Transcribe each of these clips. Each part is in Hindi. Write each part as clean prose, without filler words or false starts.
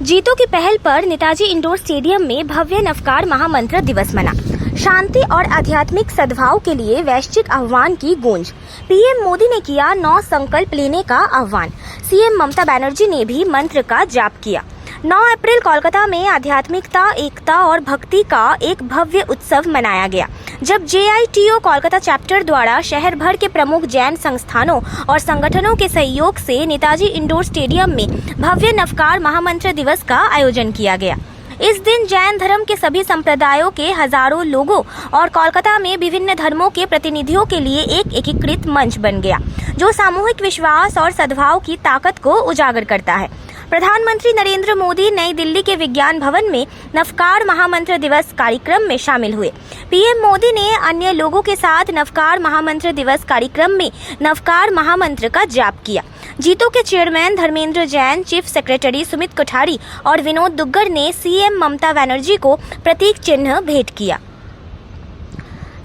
जीतो की पहल पर नेताजी इंडोर स्टेडियम में भव्य नवकार महामंत्र दिवस मना। शांति और आध्यात्मिक सद्भाव के लिए वैश्विक आह्वान की गूंज। पीएम मोदी ने किया 9 संकल्प लेने का आह्वान। सीएम ममता बनर्जी ने भी मंत्र का जाप किया। 9 अप्रैल कोलकाता में आध्यात्मिकता, एकता और भक्ति का एक भव्य उत्सव मनाया गया, जब JITO कोलकाता चैप्टर द्वारा शहर भर के प्रमुख जैन संस्थानों और संगठनों के सहयोग से नेताजी इंडोर स्टेडियम में भव्य नवकार महामंत्र दिवस का आयोजन किया गया। इस दिन जैन धर्म के सभी संप्रदायों के हजारों लोगों और कोलकाता में विभिन्न धर्मों के प्रतिनिधियों के लिए एक एकीकृत मंच बन गया, जो सामूहिक विश्वास और सद्भाव की ताकत को उजागर करता है। प्रधानमंत्री नरेंद्र मोदी नई दिल्ली के विज्ञान भवन में नवकार महामंत्र दिवस कार्यक्रम में शामिल हुए। पीएम मोदी ने अन्य लोगों के साथ नवकार महामंत्र दिवस कार्यक्रम में नवकार महामंत्र का जाप किया। जीतो के chairman Dharmendra Jain, chief secretary Sumit Kothari और विनोद दुग्गड़ ने सीएम ममता बनर्जी को प्रतीक चिन्ह भेंट किया।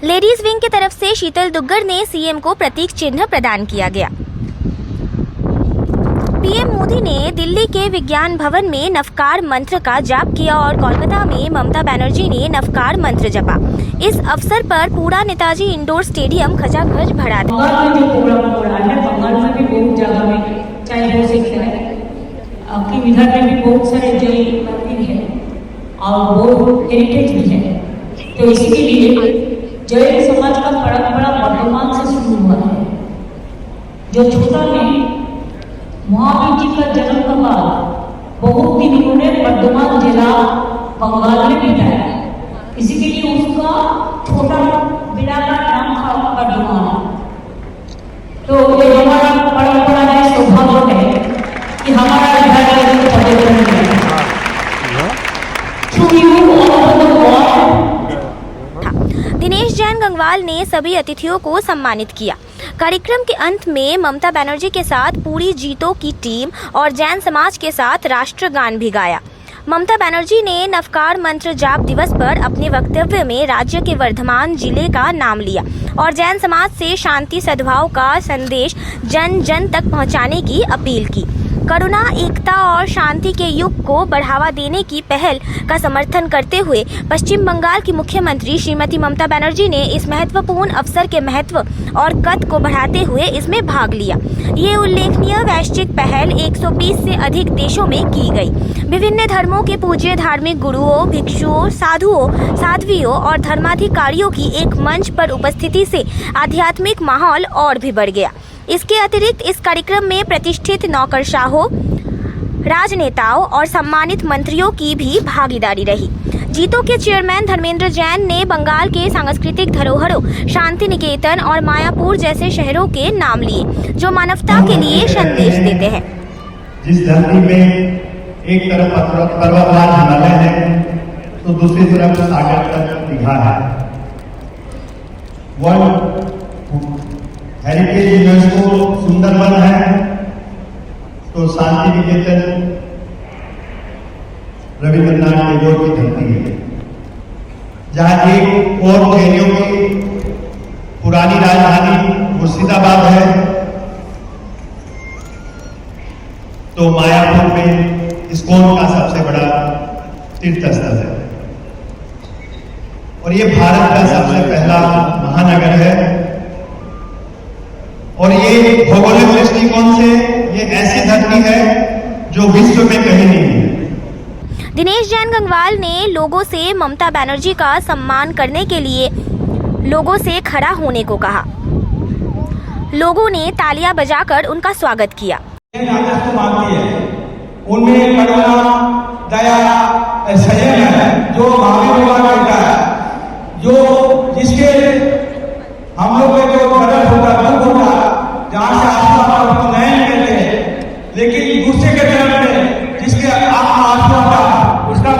लेडीज विंग की तरफ से शीतल दुग्गड़ ने सीएम को प्रतीक चिन्ह प्रदान किया गया। पीएम मोदी ने दिल्ली के विज्ञान भवन में नवकार मंत्र का जाप किया और कोलकाता में ममता बनर्जी ने नवकार मंत्र जपा। इस अवसर पर पूरा नेताजी इंडोर स्टेडियम खचाखच भरा था। बंगाल में जो प्रोग्राम हो रहा है, बंगाल में भी बहुत जगह में चाहे हो सकता है, आपकी इधर में भी बहुत सारे जैन मंदिर है और बहुत हेरिटेज भी है। तो इसके लिए जैन समाज का परंपरा वर्तमान से शुरू हुआ है। जो छोटा में महावीर जी का जन्म के बाद बहुत दिन उन्होंने वर्धमान जिला बंगाल में बिताया। इसी के लिए उसका छोटा जिला का नाम था वर्धमान। तो ये हमारा परंपरा है, सौभाग्य है कि हमारा दिनेश जैन गंगवाल ने सभी अतिथियों को सम्मानित किया। कार्यक्रम के अंत में ममता बनर्जी के साथ पूरी जीतो की टीम और जैन समाज के साथ राष्ट्रगान भी गाया। ममता बनर्जी ने नवकार मंत्र जाप दिवस पर अपने वक्तव्य में राज्य के वर्धमान जिले का नाम लिया और जैन समाज से शांति सद्भाव का संदेश जन जन तक पहुंचाने की अपील की। करुणा, एकता और शांति के युग को बढ़ावा देने की पहल का समर्थन करते हुए पश्चिम बंगाल की मुख्यमंत्री श्रीमती ममता बनर्जी ने इस महत्वपूर्ण अवसर के महत्व और कद को बढ़ाते हुए इसमें भाग लिया। ये उल्लेखनीय वैश्विक पहल 120 से अधिक देशों में की गई। विभिन्न धर्मों के पूज्य धार्मिक गुरुओं, भिक्षुओं, साधुओं, साध्वियों और धर्माधिकारियों की एक मंच पर उपस्थिति से आध्यात्मिक माहौल और भी बढ़ गया। इसके अतिरिक्त इस कार्यक्रम में प्रतिष्ठित नौकरशाहों, राजनेताओं और सम्मानित मंत्रियों की भी भागीदारी रही। जीतो के चेयरमैन धर्मेंद्र जैन ने बंगाल के सांस्कृतिक धरोहरों, शांति निकेतन और मायापुर जैसे शहरों के नाम लिए, जो मानवता के लिए संदेश देते हैं। जिस धरती में एक तरफ पर्वतराज हिमालय है तो दूसरी तरफ सागर तक दीघा है। वर्ल्ड हेरिटेज यूनेस्को सुंदरवन है तो शांति निकेतन रविंद्रनाथ टैगोर की धरती है, जहां एक और जैनियों की पुरानी राजधानी मुर्शिदाबाद है तो मायापुर में इस्कॉन का सबसे बड़ा तीर्थ स्थल है और ये भारत का सबसे पहला महानगर है और ये भौगोलिक दृष्टिकोण से ये ऐसी धरती है जो विश्व में कहीं नहीं है। दिनेश जैन गंगवाल ने लोगों से ममता बनर्जी का सम्मान करने के लिए लोगों से खड़ा होने को कहा। लोगों ने तालियां बजाकर उनका स्वागत किया। उनमें करुणा, दया, संयम है जो महावीर भगवान कहता है, जो जिसके हम लोग में जो गलत होता है, दुख होता है, जहाँ से आत्मा का उसको नहीं कहते हैं, लेकिन दूसरे के तरफ में जिसके आत्मा आत्मा का उसका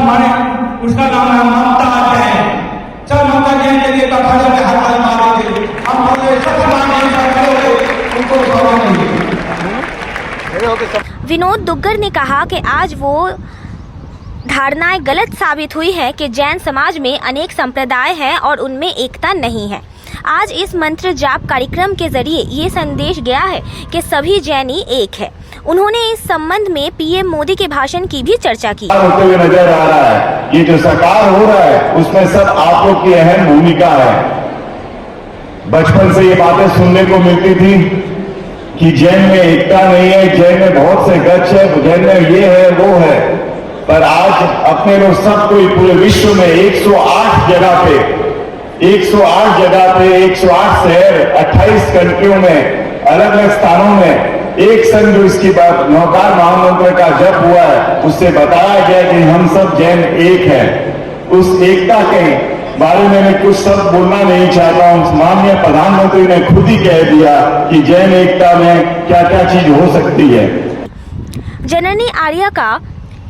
नाम है ममता है। सब ममता जैन के लिए खड़े में हाथ मारे थे, हम बोले सब उनको सवाल नहीं। विनोद दुग्गड़ ने कहा कि आज वो धारणाएं गलत साबित हुई है कि जैन समाज में अनेक संप्रदाय हैं और उनमें एकता नहीं है। आज इस मंत्र जाप कार्यक्रम के जरिए ये संदेश गया है कि सभी जैनी एक है। उन्होंने इस संबंध में पीएम मोदी के भाषण की भी चर्चा की। होते हुए नजर आ रहा है, ये जो साकार हो रहा है उसमें सब आप लोग की अहम भूमिका है। बचपन से ये बातें सुनने को मिलती थी कि जैन में एकता नहीं है, जैन में बहुत से गच्छ है, जैन में ये है वो है, पर आज अपने लोग सब कोई पूरे विश्व में 108 जगह पे 108 शहर 28 कंट्रियों में अलग अलग स्थानों में एक संग जो इसकी बात नौकार महामंत्र का जप हुआ है, उससे बताया गया कि हम सब जैन एक हैं। उस एकता के बारे में मैं कुछ शब्द बोलना नहीं चाहता हूं। माननीय प्रधानमंत्री ने खुद ही कह दिया कि जैन एकता में क्या क्या चीज हो सकती है। जननी आर्या का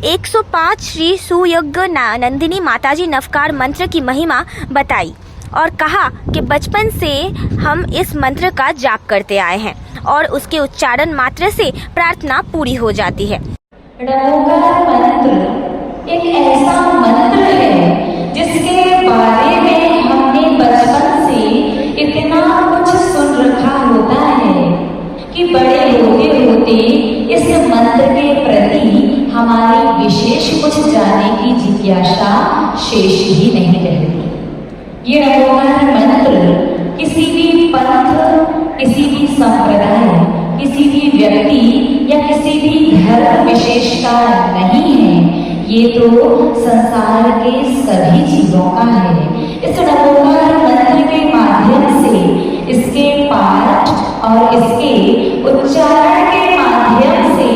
105 श्री सुयज्ञ नंदिनी माताजी नवकार मंत्र की महिमा बताई और कहा कि बचपन से हम इस मंत्र का जाप करते आए हैं और उसके उच्चारण मात्र से प्रार्थना पूरी हो जाती है। नवकार मंत्र एक ऐसा मंत्र है जिसके बारे में हमने बचपन से इतना कुछ सुन रखा होता है कि बड़े होते होते इस मंत्र के प्रति हमारी विशेष कुछ जानने की जिज्ञासा शेष ही नहीं रहती। ये नवकार मंत्र किसी भी पंथ, किसी भी संप्रदाय, किसी भी व्यक्ति या किसी भी धर्म विशेष का नहीं है, ये तो संसार के सभी जीवों का है। इस नवकार मंत्र के माध्यम से, इसके पाठ और इसके उच्चारण के माध्यम से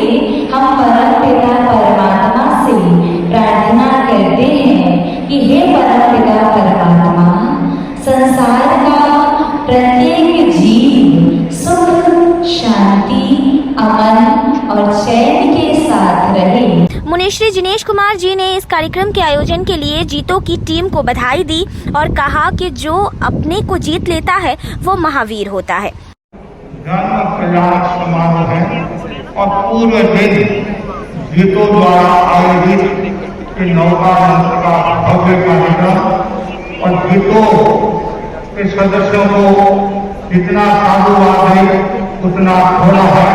हम परम पिता परमात्मा से प्रार्थना करते हैं कि हे परम पिता परमात्मा, संसार का प्रत्येक जीव सुख, शांति, अमन और चैन के साथ रहे। मुनिश्री जिनेश कुमार जी ने इस कार्यक्रम के आयोजन के लिए जीतों की टीम को बधाई दी और कहा कि जो अपने को जीत लेता है वो महावीर होता है। धर्म कल्याण समारोह है और पूरे दिन जीतों द्वारा आयोजित नवकार मंत्र का भव्य कार्यक्रम और जीतों के सदस्यों को जितना साधुवाद है उतना थोड़ा है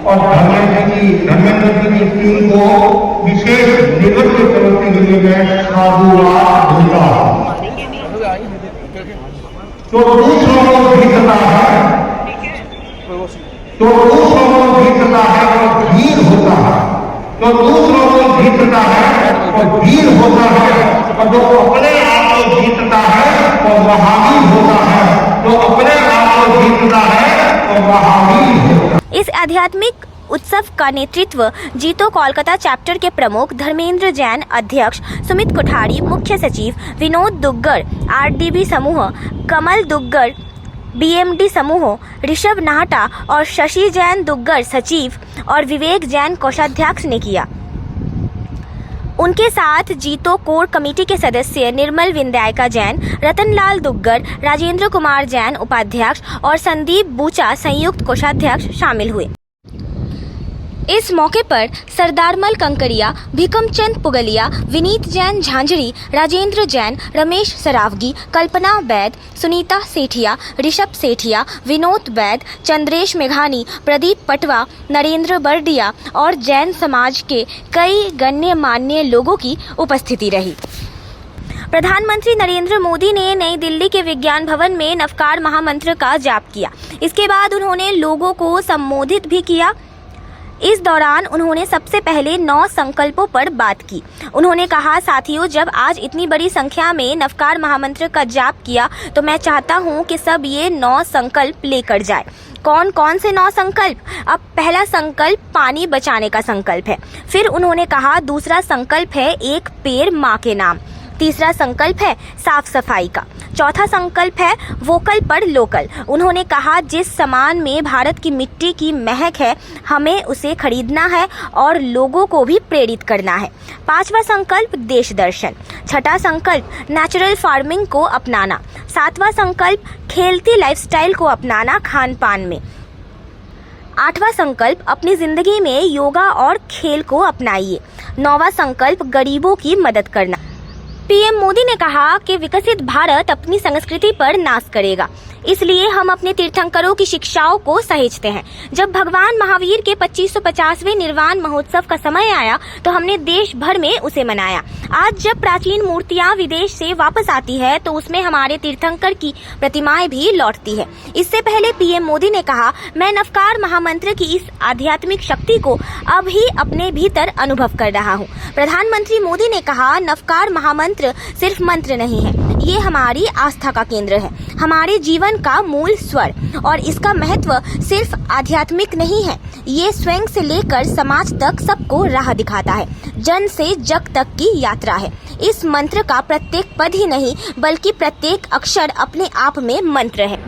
और धर्मेंद्र जी की टीम को विशेष निवृत्त करते हुए मैं साधुवाद देता हूं। तो दूसरों को जीतना है, तो दूसरों को जीतना है और वीर होता है, तो दूसरों को जीतना है और वीर होता है, और जो अपने आप को जीतता है और महावीर होता है, जो अपने आप को जीतता है और महावीर होता है। इस आध्यात्मिक उत्सव का नेतृत्व जीतो कोलकाता चैप्टर के प्रमुख धर्मेंद्र जैन, अध्यक्ष सुमित कोठारी, मुख्य सचिव विनोद दुग्गड़, आरडीबी समूह कमल दुग्गड़, बीएमडी समूह ऋषभ नाहटा और शशि जैन दुग्गड़ सचिव और विवेक जैन कोषाध्यक्ष ने किया। उनके साथ जीतो कोर कमेटी के सदस्य निर्मल विंध्यायका जैन, रतनलाल दुग्गड़, राजेंद्र कुमार जैन उपाध्यक्ष और संदीप बूचा संयुक्त कोषाध्यक्ष शामिल हुए। इस मौके पर सरदारमल कंकरिया, भिकमचंद पुगलिया, विनीत जैन झांझरी, राजेंद्र जैन, रमेश सरावगी, कल्पना वैद, सुनीता सेठिया, ऋषभ सेठिया, विनोद वैद, चंद्रेश मेघानी, प्रदीप पटवा, नरेंद्र बरडिया और जैन समाज के कई गण्यमान्य लोगों की उपस्थिति रही। प्रधानमंत्री नरेंद्र मोदी ने नई दिल्ली के विज्ञान भवन में नवकार महामंत्र का जाप किया। इसके बाद उन्होंने लोगों को संबोधित भी किया। इस दौरान उन्होंने सबसे पहले 9 संकल्पों पर बात की। उन्होंने कहा, साथियों, जब आज इतनी बड़ी संख्या में नवकार महामंत्र का जाप किया तो मैं चाहता हूं कि सब ये 9 संकल्प लेकर जाए। कौन कौन से 9 संकल्प? अब पहला संकल्प पानी बचाने का संकल्प है। फिर उन्होंने कहा दूसरा संकल्प है एक पेड़ माँ के नाम। तीसरा संकल्प है साफ सफाई का। चौथा संकल्प है वोकल पर लोकल। उन्होंने कहा जिस सामान में भारत की मिट्टी की महक है हमें उसे खरीदना है और लोगों को भी प्रेरित करना है। पांचवा संकल्प देश दर्शन। छठा संकल्प नेचुरल फार्मिंग को अपनाना। सातवां संकल्प खेलती लाइफस्टाइल को अपनाना खान पान में। आठवां संकल्प अपनी जिंदगी में योगा और खेल को अपनाइए। 9वां संकल्प गरीबों की मदद करना। पीएम मोदी ने कहा कि विकसित भारत अपनी संस्कृति पर नाश करेगा, इसलिए हम अपने तीर्थंकरों की शिक्षाओं को सहेजते हैं। जब भगवान महावीर के 2550वें निर्वाण महोत्सव का समय आया तो हमने देश भर में उसे मनाया। आज जब प्राचीन मूर्तियां विदेश से वापस आती है तो उसमें हमारे तीर्थंकर की प्रतिमाएं भी लौटती है। इससे पहले पीएम मोदी ने कहा, मैं नवकार महामंत्र की इस आध्यात्मिक शक्ति को अब ही अपने भीतर अनुभव कर रहा हूँ। प्रधानमंत्री मोदी ने कहा, नवकार महामंत्र सिर्फ मंत्र नहीं है, ये हमारी आस्था का केंद्र है, हमारे जीवन का मूल स्वर, और इसका महत्व सिर्फ आध्यात्मिक नहीं है, ये स्वयं से लेकर समाज तक सबको राह दिखाता है, जन से जग तक की यात्रा है। इस मंत्र का प्रत्येक पद ही नहीं बल्कि प्रत्येक अक्षर अपने आप में मंत्र है।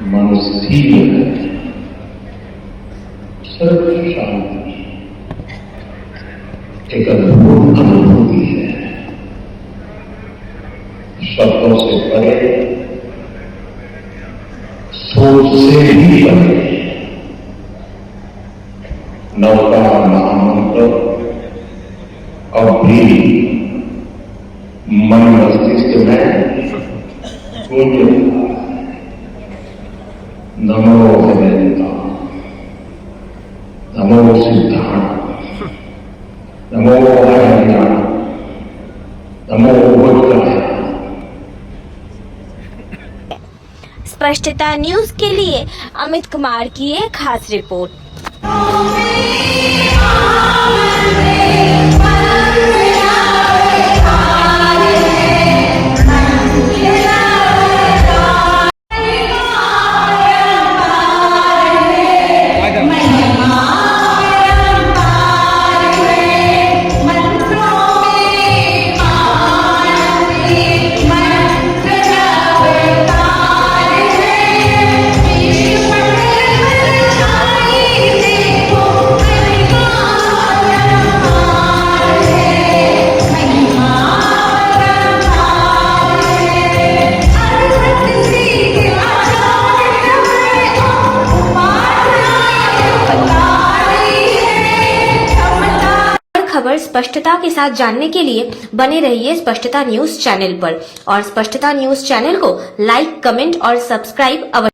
एक अद्भुत अनुभूति है, शब्दों से परे, सोच से भी परे। नवकार महामंत्र अब भी मन मस्तिष्क में गूंज रहा है। नमो हरिता, नमो सिद्धांत, नमो हरियाणा, नमो वज्राय। स्पष्टता न्यूज के लिए अमित कुमार की एक खास रिपोर्ट। खबर स्पष्टता के साथ जानने के लिए बने रहिए स्पष्टता न्यूज चैनल पर, और स्पष्टता न्यूज चैनल को लाइक, कमेंट और सब्सक्राइब अवश्य